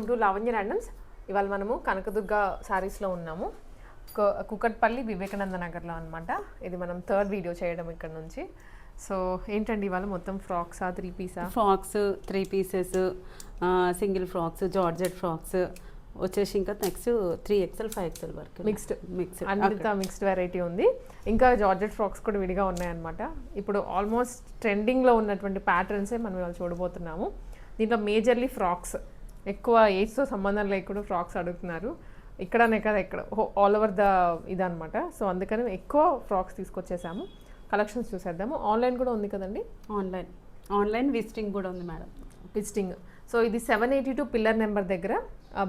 To Lavanya randoms. ఇవాళ మనము కనకదుర్గ శారీస్లో ఉన్నాము. కుకట్పల్లి వివేకానంద నగర్లో అనమాట. ఇది మనం థర్డ్ వీడియో చేయడం ఇక్కడ నుంచి. సో ఏంటండి ఇవాళ మొత్తం ఫ్రాక్సా, 3 Pisa? Frocks, 3 pieces, single frocks, georgette frocks వచ్చేసి ఇంకా నెక్స్ట్ 3XL 5XL వరకు మిక్స్డ్ అన్నిటితో మిక్స్డ్ వెరైటీ ఉంది. ఇంకా జార్జెట్ ఫ్రాక్స్ కూడా విడిగా ఉన్నాయన్నమాట. ఇప్పుడు ఆల్మోస్ట్ ట్రెండింగ్లో ఉన్నటువంటి ప్యాటర్న్సే మనం ఇవాళ చూడబోతున్నాము. దీంట్లో మేజర్లీ ఫ్రాక్స్, ఎక్కువ ఏజ్తో సంబంధం లేకుండా ఫ్రాక్స్ అడుగుతున్నారు. ఇక్కడనే కదా ఇక్కడ ఆల్ ఓవర్ ద ఇదనమాట. సో అందుకని ఎక్కువ ఫ్రాక్స్ తీసుకొచ్చేసాము. కలెక్షన్స్ చూసేద్దాము. ఆన్లైన్ కూడా ఉంది కదండి? ఆన్లైన్ విజిటింగ్ కూడా ఉంది మేడం. విజిటింగ్. సో ఇది 782 పిల్లర్ నెంబర్ దగ్గర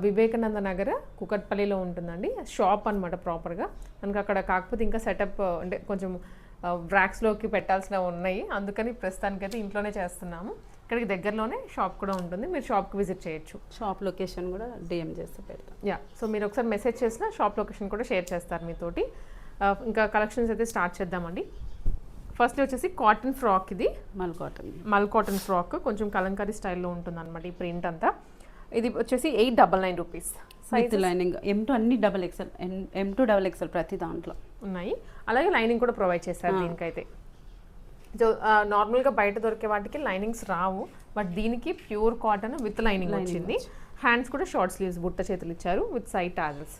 వివేకానంద నగర్ కుకట్పల్లిలో ఉంటుందండి. షాప్ అనమాట ప్రాపర్గా. మనకు అక్కడ కాకపోతే ఇంకా సెటప్ అంటే కొంచెం ర్యాక్స్లోకి పెట్టాల్సినవి ఉన్నాయి. అందుకని ప్రస్తుతానికైతే ఇంట్లోనే చేస్తున్నాము. ఇక్కడికి దగ్గరలోనే షాప్ కూడా ఉంటుంది. మీరు షాప్కి విజిట్ చేయొచ్చు. షాప్ లొకేషన్ కూడా డిఎం చేస్తే పెడతాం. సో మీరు ఒకసారి మెసేజ్ చేసిన షాప్ లొకేషన్ కూడా షేర్ చేస్తారు మీతోటి. ఇంకా కలెక్షన్స్ అయితే స్టార్ట్ చేద్దామండి. ఫస్ట్ వచ్చేసి కాటన్ ఫ్రాక్. ఇది మల్ కాటన్ ఫ్రాక్, కొంచెం కలంకారీ స్టైల్లో ఉంటుంది అనమాట ఈ ప్రింట్ అంతా. ఇది వచ్చేసి 899 రూపీస్. సైజ్ లైనింగ్ M2 అన్ని XXL, M2 XXL ప్రతి దాంట్లో ఉన్నాయి. అలాగే లైనింగ్ కూడా ప్రొవైడ్ చేస్తారు దీనికైతే. సో నార్మల్గా బయట దొరికే వాటికి లైనింగ్స్ రావు, బట్ దీనికి ప్యూర్ కాటన్ విత్ లైనింగ్ వచ్చింది. హ్యాండ్స్ కూడా షార్ట్ స్లీవ్స్ బుట్ట చేతులు ఇచ్చారు విత్ సైడ్ టాజల్స్.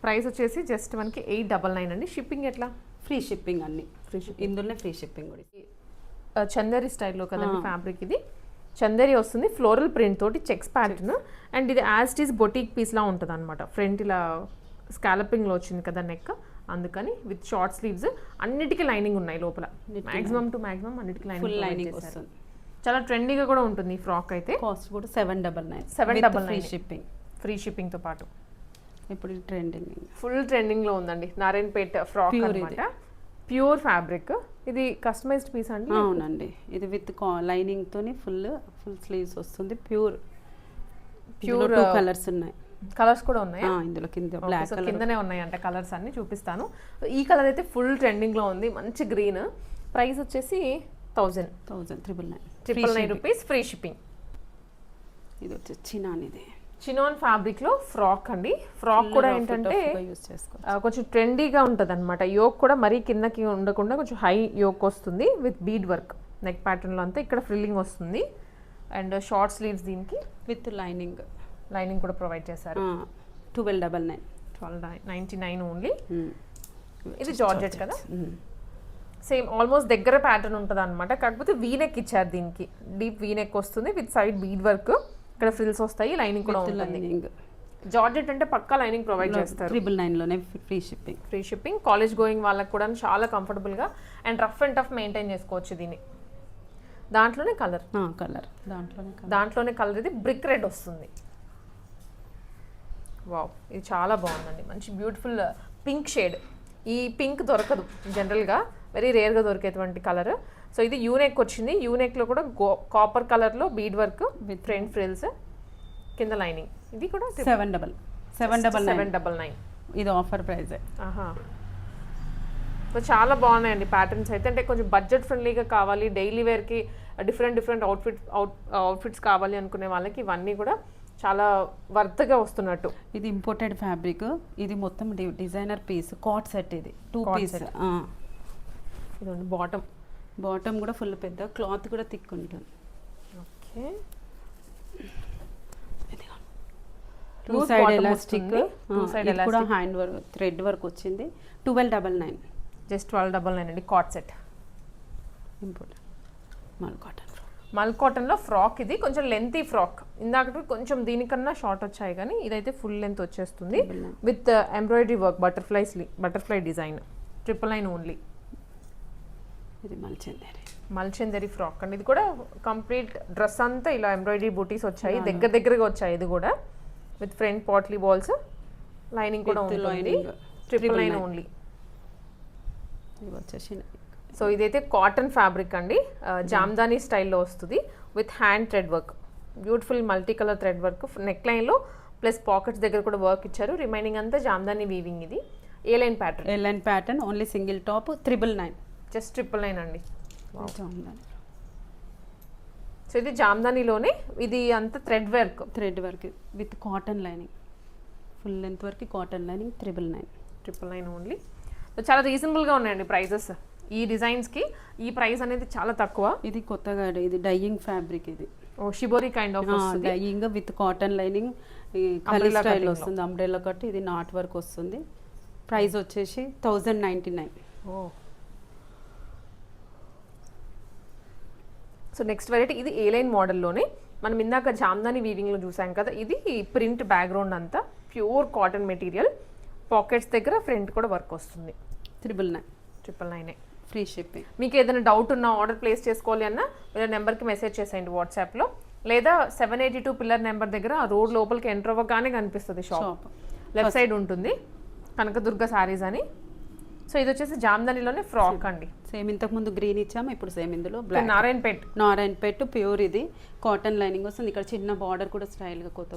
ప్రైస్ వచ్చేసి జస్ట్ మనకి 899 అండి. షిప్పింగ్ ఎట్లా? ఫ్రీ షిప్పింగ్, అన్ని ఫ్రీ షిప్పింగ్. ఇందులోనే ఫ్రీ షిప్పింగ్ కూడా. చందేరి స్టైల్లో కదండి ఫ్యాబ్రిక్. ఇది చందేరి వస్తుంది, ఫ్లోరల్ ప్రింట్ తోటి చెక్స్ ప్యాటర్న్. అండ్ ఇది యాజ్ ఇట్ ఈస్ బొటీక్ పీస్లా ఉంటుంది అనమాట. ఫ్రంట్ ఇలా స్కాలపింగ్లో వచ్చింది కదా నెక్, అందుకని విత్ షార్ట్ స్లీవ్స్. అన్నిటికీ లైనింగ్ ఉన్నాయి లోపల. మాక్సిమం టు మాక్సిమం అన్నిటికీ లైనింగ్ వస్తుంది. చాలా ట్రెండీగా కూడా ఉంటుంది ఈ ఫ్రాక్ అయితే. కాస్ట్ కూడా 799 ఫ్రీ షిప్పింగ్. ఫ్రీ షిప్పింగ్తో పాటు ఇప్పుడు ట్రెండింగ్, ఫుల్ ట్రెండింగ్లో ఉందండి. నారాయణపేట ఫ్రాక్ అనమాట. Pure fabric. ఇది కస్టమైజ్డ్ పీస్ అండి? అవునండి. ఇది విత్ లైనింగ్ తోని ఫుల్ స్లీవ్స్ వస్తుంది. ప్యూర్ కలర్స్ ఉన్నాయి. కలర్స్ కూడా ఉన్నాయి ఇందులో. కింద బ్లాక్ కలర్ కిందనే ఉన్నాయంట కలర్స్ అన్ని. చూపిస్తాను. ఈ కలర్ అయితే ఫుల్ ట్రెండింగ్లో ఉంది, మంచి గ్రీన్. ప్రైస్ వచ్చేసి 999 రూపీస్ ఫ్రీ షిప్పింగ్. ఇది వచ్చేసి చినాన్ ఫ్యాబ్రిక్ లో ఫ్రాక్ అండి. ఫ్రాక్ కూడా ఏంటంటే కొంచెం ట్రెండీగా ఉంటుంది అనమాట. యోక్ కూడా మరీ కిందకి ఉండకుండా కొంచెం హై యోక్ వస్తుంది with bead work. Neck pattern లో అంతా ఇక్కడ ఫ్రిల్లింగ్ వస్తుంది. అండ్ షార్ట్ స్లీవ్స్ దీనికి విత్ లైనింగ్ కూడా ప్రొవైడ్ చేశారు. 1299 ఓన్లీ. ఇది జార్జెట్ కదా, సేమ్ ఆల్మోస్ట్ దగ్గర ప్యాటర్న్ ఉంటుంది అనమాట. కాకపోతే వీనెక్ ఇచ్చారు దీనికి. డీప్ వీనెక్ వస్తుంది విత్ సైడ్ బీడ్ వర్క్. ఇక్కడ ఫ్రిల్స్ వస్తాయి, లైనింగ్ కూడా ఉంటుంది. జార్జెట్ అంటే పక్కా లైనింగ్ ప్రొవైడ్ చేస్తారు. 999 లోనే ఫ్రీ షిప్పింగ్. కాలేజ్ గోయింగ్ వాళ్ళకి కూడా చాలా కంఫర్టబుల్ గా and rough and tough maintain చేసుకోవచ్చు దీన్ని. దాంట్లోనే కలర్ ఇది బ్రిక్ రెడ్ వస్తుంది. వావ్, ఇది చాలా బాగుందండి. మంచి బ్యూటిఫుల్ పింక్ షేడ్. ఈ పింక్ దొరకదు జనరల్గా, వెరీ రేర్గా దొరికేటువంటి కలర్. సో ఇది యూనెక్ వచ్చింది. యూనెక్లో కూడా కాపర్ కలర్లో bead work with front frills, కింద లైనింగ్. ఇది కూడా 799. ఇది ఆఫర్ ప్రైస్. సో చాలా బాగున్నాయండి ప్యాటర్న్స్ అయితే. అంటే కొంచెం బడ్జెట్ ఫ్రెండ్లీగా కావాలి, డైలీ వేర్కి డిఫరెంట్ అవుట్ఫిట్స్ కావాలి అనుకునే వాళ్ళకి ఇవన్నీ కూడా చాలా వర్త్గా వస్తున్నట్టు. ఇది ఇంపోర్టెడ్ ఫ్యాబ్రిక్. ఇది మొత్తం డిజైనర్ పీస్ కాట్ సెట్. ఇది 2 పీస్. ఇదండి బాటమ్ కూడా ఫుల్ పెద్ద, క్లాత్ కూడా థిక్ ఉంటుంది. ఓకే. టూ సైడ్ ఎలాస్టిక్ కూడా హ్యాండ్ వర్క్, థ్రెడ్ వర్క్ వచ్చింది. 1299. జస్ట్ 1299 అండి. కాట్ సెట్ ఇంపోర్టెడ్ మల్ కాటన్లో ఫ్రాక్. ఇది కొంచెం లెంతీ ఫ్రాక్. ఇందాక కొంచెం దీనికన్నా షార్ట్ వచ్చాయి, కానీ ఇదైతే ఫుల్ లెంత్ వచ్చేస్తుంది with embroidery work, butterfly design. 999 only. ఇది మల్చందరి ఫ్రాక్ అండి. ఇది కూడా కంప్లీట్ డ్రెస్ అంతా ఇలా ఎంబ్రాయిడరీ బూటీస్ వచ్చాయి, దగ్గరగా వచ్చాయి. ఇది కూడా విత్ ఫ్రంట్ పాట్లీ బాల్స్, లైనింగ్ కూడా ఉంటుంది. 999 ఓన్లీ. సో ఇదైతే కాటన్ ఫ్యాబ్రిక్ అండి. జామ్దానీ స్టైల్లో వస్తుంది with hand thread work. Beautiful multi colour thread work. Neck లైన్లో ప్లస్ పాకెట్స్ దగ్గర కూడా వర్క్ ఇచ్చారు. రిమైనింగ్ అంతా జామ్దానీ వీవింగ్. ఇది A line pattern. Only single top 999. Just 999 అండి. సో ఇది జామ్దానిలోనే, ఇది అంతా thread work. Thread work with cotton lining, full length వరకు కాటన్ లైనింగ్ 999 ఓన్లీ. సో చాలా రీజనబుల్గా ఉన్నాయండి ప్రైజెస్. ఈ డిజైన్స్కి ఈ ప్రైస్ అనేది చాలా తక్కువ. ఇది కొత్తగా ఇది డైయింగ్ ఫ్యాబ్రిక్, ఇది shibori kind of dyeing with cotton lining కలీ స్టైల్ వస్తుంది, అంబ్రెల్లా కట్. ఇది నాట్ వర్క్ వస్తుంది. ప్రైస్ వచ్చేసి 1099. సో నెక్స్ట్ వెరైటీ ఇది ఏ లైన్ మోడల్లోనే మనం ఇందాక జామ్దాని వీవింగ్లో చూసాం కదా, ఇది ప్రింట్ బ్యాక్గ్రౌండ్ అంతా ప్యూర్ కాటన్ మెటీరియల్. పాకెట్స్ దగ్గర ఫ్రంట్ కూడా వర్క్ వస్తుంది. 999 ఫ్రీ షిప్పింగ్. మీకు ఏదైనా డౌట్ ఉన్నా, ఆర్డర్ ప్లేస్ చేసుకోవాలి అన్నా వీళ్ళ నెంబర్కి మెసేజ్ చేసేయండి వాట్సాప్లో, లేదా 782 పిల్లర్ నెంబర్ దగ్గర ఆ రోడ్ లోపలికి ఎంటర్ అవ్వగానే కనిపిస్తుంది షాప్. లెఫ్ట్ సైడ్ ఉంటుంది కనకదుర్గ సారీస్ అని. సో ఇది వచ్చేసి జామ్దానిలోనే ఫ్రాక్ అండి. సేమ్ ఇంతకుముందు గ్రీన్ ఇచ్చాము, ఇప్పుడు సేమ్ ఇందులో నారాయణపేట్ ప్యూర్. ఇది కాటన్ లైనింగ్ వస్తుంది. ఇక్కడ చిన్న బార్డర్ కూడా స్టైల్గా కొత్త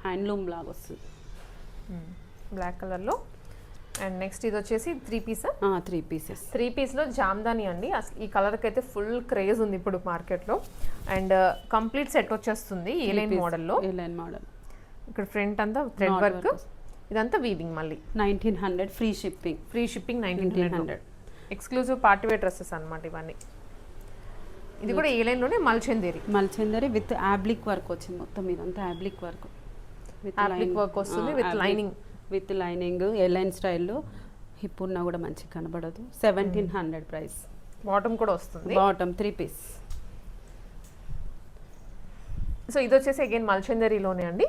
హ్యాండ్లూమ్ లాగా వస్తుంది బ్లాక్ కలర్లో. అండ్ నెక్స్ట్ ఇది వచ్చేసి 3 పీసెస్. 3 పీస్లో జామ్దాని అండి. అసలు ఈ కలర్కి అయితే ఫుల్ క్రేజ్ ఉంది ఇప్పుడు మార్కెట్లో. అండ్ కంప్లీట్ సెట్ వచ్చేస్తుంది ఏ లైన్ మోడల్లో. ఇక్కడ ఫ్రంట్ అంతా థ్రెడ్ వర్క్, ఇదంతా వీవింగ్. మళ్ళీ 1900 free shipping 1900. Exclusive party wear dresses అన్నమాట ఇవన్నీ. ఇది కూడా ఏ లైన్లోనే మల్చందరి విత్ యాబ్లిక్ వర్క్ వచ్చింది. మొత్తం ఇదంతా యాబ్లిక్ వర్క్ వస్తుంది విత్ లైనింగ్ ఎలైన్ స్టైల్లో. హిప్ ఉన్నా కూడా మంచిగా కనబడదు. 1700 ప్రైస్. బాటమ్ కూడా వస్తుంది. Bottom 3 piece. సో ఇది వచ్చేసి అగైన్ మల్చందరిలోనే అండి.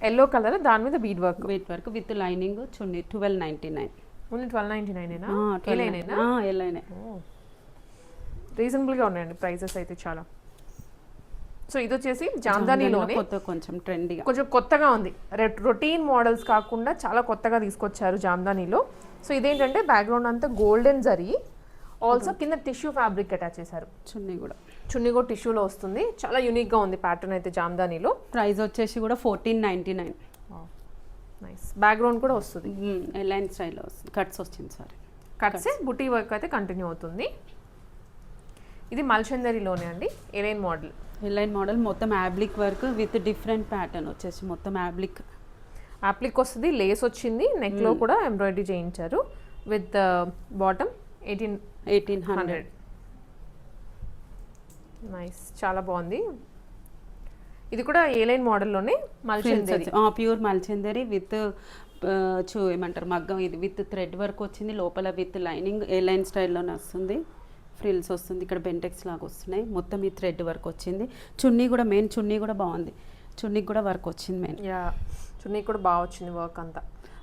ఎల్లో కలర్, దాని మీద bead work with lining. Chunni 1299. Only 1299 రీజనబుల్గా ఉన్నాయండి ప్రైజెస్ అయితే చాలా. సో ఇది వచ్చేసి జామ్దానిలోనే కొంచెం కొత్తగా ఉంది. రొటీన్ మోడల్స్ కాకుండా చాలా కొత్తగా తీసుకొచ్చారు జామ్దానిలో. సో ఇదేంటంటే బ్యాక్గ్రౌండ్ అంతా గోల్డెన్ జరీ, ఆల్సో కింద టిష్యూ ఫ్యాబ్రిక్ అటాచ్ చేశారు. చున్నీ కూడా టిష్యూలో వస్తుంది. చాలా యూనిక్గా ఉంది ప్యాటర్న్ అయితే జామ్దానిలో. ప్రైస్ వచ్చేసి కూడా 1499. నైస్. బ్యాక్గ్రౌండ్ కూడా వస్తుంది లైన్ స్టైల్లో వస్తుంది. కట్స్ వచ్చింది. కట్స్ బుటీ వర్క్ అయితే కంటిన్యూ అవుతుంది. ఇది మల్చందరిలోనే అండి ఏ లైన్ మోడల్. మొత్తం యాబ్లిక్ వర్క్ విత్ డిఫరెంట్ ప్యాటర్న్ వచ్చేసి మొత్తం యాబ్లిక్ వస్తుంది. లేస్ వచ్చింది. నెక్లో కూడా ఎంబ్రాయిడరీ చేయించారు విత్ బాటమ్ 1800. నైస్, చాలా బాగుంది. ఇది కూడా ఏ లైన్ మోడల్లోనే ప్యూర్ మల్చందరి విత్ ఏమంటారు మగ్గం. ఇది విత్ థ్రెడ్ వర్క్ వచ్చింది. లోపల విత్ లైనింగ్ ఏ లైన్ స్టైల్లోనే వస్తుంది. ఫ్రిల్స్ వస్తుంది. ఇక్కడ బెంటెక్స్ లాగా వస్తున్నాయి. మొత్తం ఈ థ్రెడ్ వర్క్ వచ్చింది. చున్నీ కూడా మెయిన్ చున్నీ కూడా బాగుంది. చున్నీకి కూడా వర్క్ వచ్చింది మెయిన్. చున్నీ కూడా బాగా వచ్చింది వర్క్ అంతా.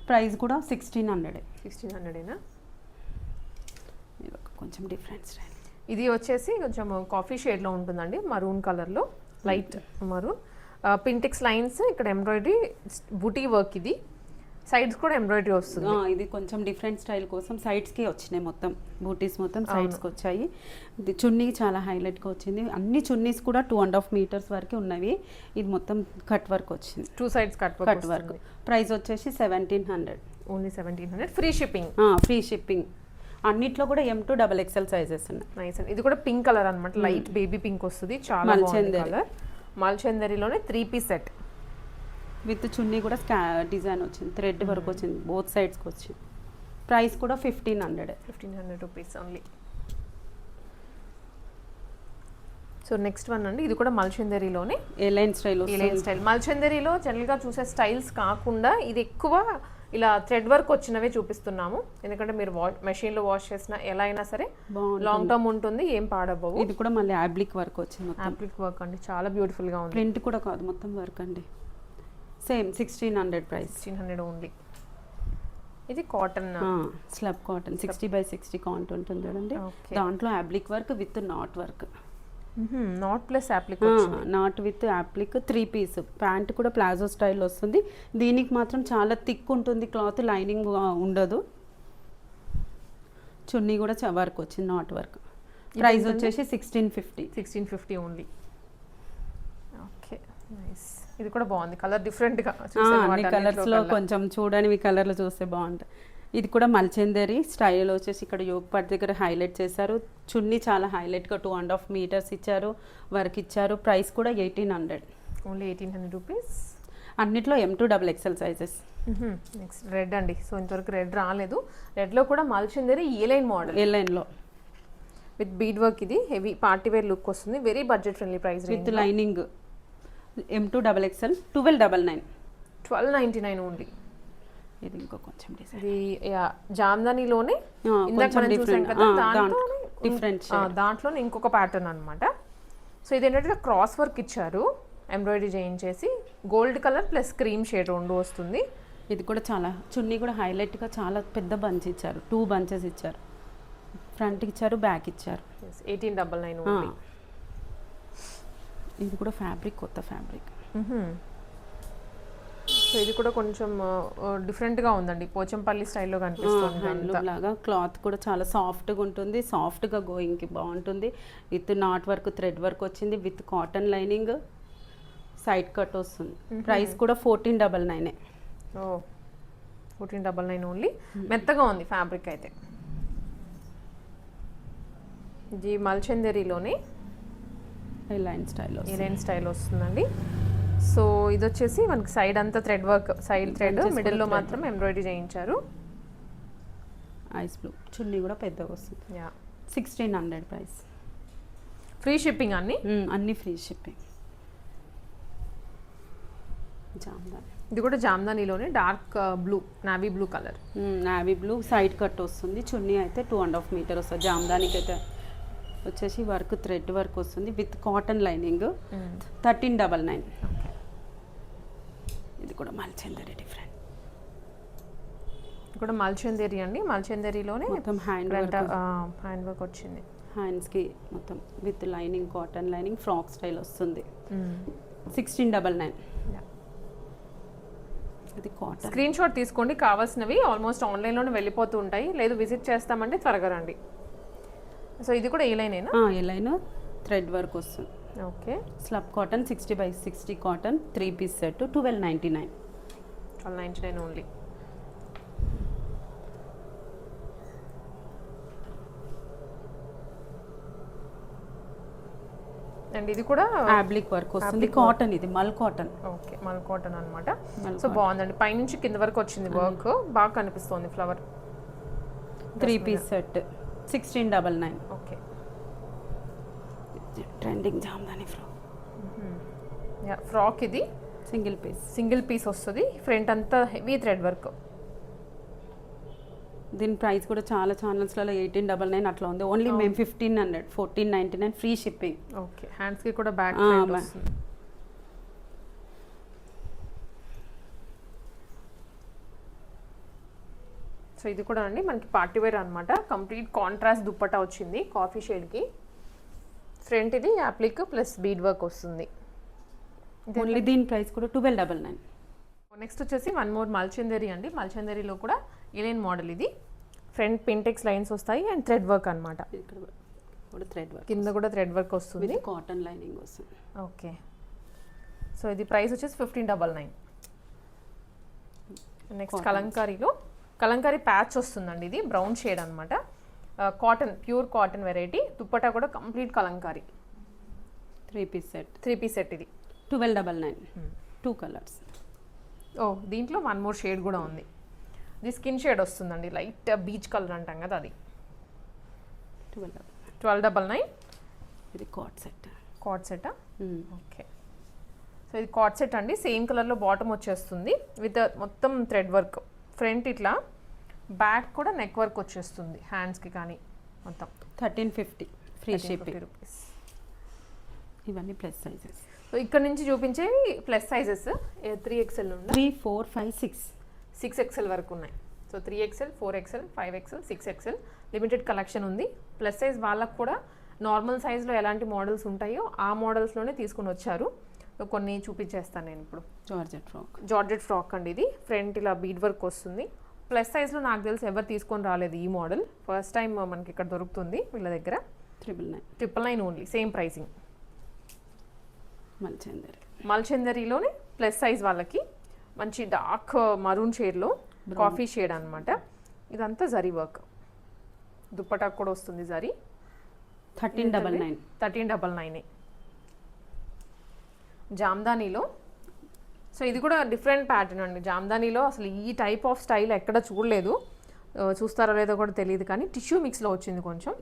ప్రైస్ కూడా 1600. 1600 కొంచెం డిఫరెంట్ స్టైల్. ఇది వచ్చేసి కొంచెం కాఫీ షేడ్లో ఉంటుందండి, మరూన్ కలర్లో, లైట్ మరూన్. పింటెక్స్ లైన్స్, ఇక్కడ ఎంబ్రాయిడరీ బూటీ వర్క్. ఇది సైడ్స్ కూడా ఎంబ్రాయిడరీ వస్తుంది. ఇది కొంచెం డిఫరెంట్ స్టైల్ కోసం సైడ్స్కి వచ్చినాయి. మొత్తం బూటీస్ మొత్తం సైడ్స్కి వచ్చాయి. ఇది చున్నీ చాలా హైలైట్గా వచ్చింది. అన్ని చున్నీస్ కూడా 2.5 మీటర్స్ వరకు ఉన్నవి. ఇది మొత్తం కట్ వర్క్ వచ్చింది. 2 సైడ్స్ కట్ వర్క్. ప్రైస్ వచ్చేసి 1700. ఓన్లీ 1700. Free shipping. అన్నిట్లో కూడా M to XXL సైజెస్ ఉన్నాయి. నైస్. ఇది కూడా పింక్ కలర్ అనమాట, లైట్ బేబీ పింక్ వస్తుంది. చాలా బాగుంది కలర్. మల్చందరిలోనే 3 పీస్ సెట్ విత్ చున్నీ కూడా డిజైన్ వచ్చింది. థ్రెడ్ వర్క్ వచ్చింది. బోత్ సైడ్స్కి వచ్చింది. ప్రైస్ కూడా 1500 rupees only. So next one అండి. ఇది కూడా మల్చందరిలోనే ఏ లైన్ స్టైల్. మల్చందరిలో జనరల్గా చూసే స్టైల్స్ కాకుండా ఇది ఎక్కువ ఇలా థ్రెడ్ వర్క్ వచ్చినవే చూపిస్తున్నాము. ఎందుకంటే మీరు మెషిన్లో వాష్ చేసిన ఎలా అయినా సరే లాంగ్ టర్మ్ ఉంటుంది, ఏం పాడబోవు. ఇది కూడా మళ్ళీ యాబ్లిక్ వర్క్ వచ్చింది. యాబ్లిక్ వర్క్ అండి, చాలా బ్యూటిఫుల్గా ఉంది. ప్రింట్ కూడా కాదు, మొత్తం వర్క్ అండి. Same 1600 price. 1600 ఓన్లీ. ఇది cotton slub cotton 60x60 count ఉంటుంది చూడండి. దాంట్లో applique work with knot work. Knot plus applique. Knot with applique 3 piece. Pant కూడా ప్లాజో స్టైల్ వస్తుంది. దీనికి మాత్రం చాలా థిక్ ఉంటుంది క్లాత్, లైనింగ్ ఉండదు. చున్నీ కూడా వర్క్ వచ్చింది, నాట్ వర్క్. ప్రైస్ వచ్చేసి 1650 ఓన్లీ. Okay, nice. ఇది కూడా బాగుంది కలర్, డిఫరెంట్గా అన్ని కలర్స్లో కొంచెం చూడనివి కలర్లు చూస్తే బాగుంటాయి. ఇది కూడా మల్చందరి స్టైల్ వచ్చేసి ఇక్కడ యోగ్ పార్ట్ దగ్గర హైలైట్ చేశారు. చున్నీ చాలా హైలైట్గా 2.5 మీటర్స్ ఇచ్చారు, వర్క్ ఇచ్చారు. ప్రైస్ కూడా 1800. Only 1800 rupees. అన్నిట్లో M2XXL సైజెస్. నెక్స్ట్ రెడ్ అండి. సో ఇంతవరకు రెడ్ రాలేదు. రెడ్లో కూడా మల్చిందరి ఏ లైన్ మోడల్, ఏ లైన్లో విత్ బీడ్ వర్క్. ఇది హెవీ పార్టీ వేర్ లుక్ వస్తుంది. Very budget friendly price with lining. M2XXL 1299. 1299 only. ఇది ఇంకో కొంచెం డిజైన్. ఇది జామ్దానిలోనే ఇందాక మనం చూసాం కదా, దాంట్లోనే ఇంకొక ప్యాటర్న్ అన్నమాట. సో ఇది ఏంటంటే క్రాస్ వర్క్ ఇచ్చారు, ఎంబ్రాయిడరీ చేయించేసి gold colour plus cream shade రెండు వస్తుంది. ఇది కూడా చాలా చున్నీ కూడా హైలైట్గా చాలా పెద్ద బంచ్ ఇచ్చారు, 2 బంచెస్ ఇచ్చారు. ఫ్రంట్కి ఇచ్చారు, బ్యాక్ ఇచ్చారు. 1899 ఓన్లీ. ఇది కూడా ఫ్యాబ్రిక్, కొత్త ఫ్యాబ్రిక్. సో ఇది కూడా కొంచెం డిఫరెంట్గా ఉందండి, పోచంపల్లి స్టైల్లో కనిపిస్తుంది. హ్యాండ్లూమ్ లాగా. క్లాత్ కూడా చాలా సాఫ్ట్గా ఉంటుంది, సాఫ్ట్గా గోయింగ్కి బాగుంటుంది. With knot work, thread work వచ్చింది, with cotton lining, side cut వస్తుంది. ప్రైస్ కూడా 1499. 1499 ఓన్లీ. మెత్తగా ఉంది ఫ్యాబ్రిక్ అయితే. ఇది మల్చందరిలోనే లైన్ స్టైల్ వస్తుందండి. సో ఇది వచ్చేసి మనకి సైడ్ అంతా థ్రెడ్ వర్క్, సైడ్ థ్రెడ్, మిడిల్లో మాత్రం ఎంబ్రాయిడరీ చేయించారు. Ice blue. చున్నీ కూడా పెద్దగా వస్తుంది. 1600 ప్రైస్. ఫ్రీ షిప్పింగ్ అన్ని ఫ్రీ షిప్పింగ్. జామ్దాని. ఇది కూడా జామ్దానిలోనే dark blue, navy blue colour. Navy blue side cut వస్తుంది. చున్నీ అయితే 2.5 మీటర్ వస్తుంది. జామ్దానికి అయితే వచ్చేసి వర్క్, థ్రెడ్ వర్క్ వస్తుంది, విత్ కాటన్ లైనింగ్. 1399. ఇది కూడా మల్చందరి డిఫరెంట్. ఇది కూడా మల్చందరి అండి. మల్చందరిలోనే మొత్తం హ్యాండ్ వర్క్ వచ్చింది. హ్యాండ్స్కి మొత్తం with lining, cotton lining, frock style వస్తుంది. 1699. ఇది కాటన్. స్క్రీన్ షాట్ తీసుకోండి, కావాల్సినవి ఆల్మోస్ట్ ఆన్లైన్లోనే వెళ్ళిపోతూ ఉంటాయి. లేదు విజిట్ చేస్తామంటే త్వరగా రండి. సో ఇది కూడా ఏ లైనేనా? ఏ లైన్ థ్రెడ్ వర్క్ వస్తుంది. Okay. Slub cotton 60x60 cotton 3 piece set 1299. 1299 only. And ఇది కూడా ఫ్యాబ్రిక్ వర్క్ వస్తుంది, కాటన్. ఇది mul cotton. Okay, mul cotton అన్నమాట. సో బాగుందండి, పైనుంచి కింద వరకు వచ్చింది వర్క్, బాగా కనిపిస్తుంది flower. 3 piece set 1699. Okay. Trending Jamdani frock. Frock ఇది సింగిల్ పీస్ వస్తుంది. ఫ్రంట్ అంతా హెవీ థ్రెడ్ వర్క్. దీని ప్రైస్ కూడా చాలా ఛానల్స్లలో 1899 అట్లా ఉంది. ఓన్లీ మేము 1500, 1499 ఫ్రీ షిప్పింగ్. ఓకే. హ్యాండ్స్కి కూడా బ్యాక్ వస్తుంది. సో ఇది కూడా అండి మనకి పార్టీ వేర్ అనమాట. కంప్లీట్ కాంట్రాస్ట్ దుప్పటా వచ్చింది కాఫీ షేడ్కి. ఫ్రంట్ ఇది అప్లిక్ ప్లస్ బీడ్ వర్క్ వస్తుంది. ఓన్లీ దీని ప్రైస్ కూడా 1299. నెక్స్ట్ వచ్చేసి వన్ మోర్ మల్చందరి అండి. మల్చందరిలో కూడా ఏలైన్ మోడల్. ఇది ఫ్రంట్ పింటెక్స్ లైన్స్ వస్తాయి అండ్ థ్రెడ్ వర్క్ అనమాట. కింద కూడా థ్రెడ్ వర్క్ వస్తుంది, కాటన్ లైనింగ్ వస్తుంది. ఓకే. సో ఇది ప్రైస్ వచ్చేసి 1599. నెక్స్ట్ కలంకారీ ప్యాచ్ వస్తుందండి. ఇది బ్రౌన్ షేడ్ అనమాట. Cotton, pure cotton variety. Dupatta కూడా కంప్లీట్ కలంకారీ. 3 పీస్ సెట్ ఇది 1299. 2 కలర్స్. దీంట్లో వన్ మోర్ షేడ్ కూడా ఉంది. ఇది స్కిన్ షేడ్ వస్తుందండి, లైట్ బీచ్ కలర్ అంటాం కదా అది. 1299. ఇది కాట్ సెట్. ఓకే. సో ఇది కాట్ సెట్ అండి. సేమ్ కలర్లో బాటమ్ వచ్చేస్తుంది విత్ మొత్తం థ్రెడ్ వర్క్. ఫ్రంట్ ఇట్లా, బ్యాక్ కూడా నెక్ వర్క్ వచ్చేస్తుంది హ్యాండ్స్కి కానీ మొత్తం. 1350 ఫ్రీ షిప్పింగ్ రూపీస్. ఇవన్నీ ప్లస్ సైజెస్. సో ఇక్కడ నుంచి చూపించేవి ప్లస్ సైజెస్. 3XL నుండి 3, 4, 5, 6XL వరకు ఉన్నాయి. So 3XL, 4XL, 5XL, 6XL limited collection ఉంది. ప్లస్ సైజ్ వాళ్ళకు కూడా నార్మల్ సైజ్లో ఎలాంటి మోడల్స్ ఉంటాయో ఆ మోడల్స్లోనే తీసుకుని వచ్చారు. కొన్ని చూపించేస్తాను నేను ఇప్పుడు. జార్జెట్ ఫ్రాక్ అండి ఇది. ఫ్రంట్ ఇలా బీడ్ వర్క్ వస్తుంది. ప్లస్ సైజ్లో నాకు తెలిసి ఎవరు తీసుకొని రాలేదు ఈ మోడల్. ఫస్ట్ టైం మనకి ఇక్కడ దొరుకుతుంది వీళ్ళ దగ్గర. 999 ఓన్లీ. Same pricing. మల్చందరిలోనే ప్లస్ సైజ్ వాళ్ళకి మంచి డార్క్ మరూన్ షేడ్లో కాఫీ షేడ్ అనమాట. ఇదంతా జరీ వర్క్. దుప్పటాకు కూడా వస్తుంది జరీ. 1399. 1399 జామ్దానీలో. సో ఇది కూడా డిఫరెంట్ ప్యాటర్న్ అండి. జామ్దానీలో అసలు ఈ టైప్ ఆఫ్ స్టైల్ ఎక్కడ చూడలేదు. చూస్తారో లేదో కూడా తెలియదు, కానీ టిష్యూ మిక్స్లో వచ్చింది కొంచెం.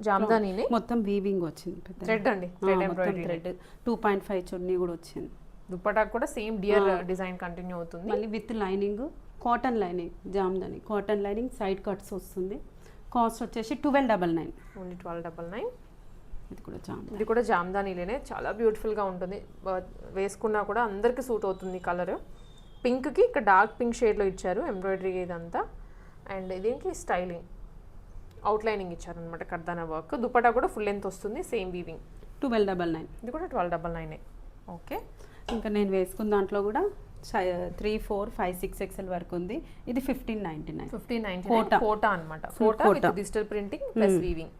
జామ్దానీని మొత్తం వీవింగ్ వచ్చింది. థ్రెడ్ అండి, థ్రెడ్ ఎంబ్రాయిడరీ. థ్రెడ్ 2.5 చున్నీ కూడా వచ్చింది. దుప్పటాకు కూడా సేమ్ డియర్ డిజైన్ కంటిన్యూ అవుతుంది. మళ్ళీ with lining, cotton lining, Jamdani cotton lining, side cuts వస్తుంది. కాస్ట్ వచ్చేసి 1299. ఓన్లీ 1299. ఇది కూడా జామ్దానీలోనే చాలా బ్యూటిఫుల్గా ఉంటుంది. వేసుకున్నా కూడా అందరికీ సూట్ అవుతుంది కలర్. పింక్కి ఇక్కడ డార్క్ పింక్ షేడ్లో ఇచ్చారు ఎంబ్రాయిడరీ ఇదంతా. అండ్ దీనికి స్టైలింగ్ అవుట్లైనింగ్ ఇచ్చారనమాట, కర్దానా వర్క్. దుపట్టా కూడా ఫుల్ లెంత్ వస్తుంది, సేమ్ వీవింగ్. 1299. ఇది కూడా 1299. ఓకే. ఇంకా నేను వేసుకున్న దాంట్లో కూడా 3, 4, 5, 6 XL వరకు ఉంది. ఇది 1599. కోటా అనమాట. Kota with digital printing plus weaving.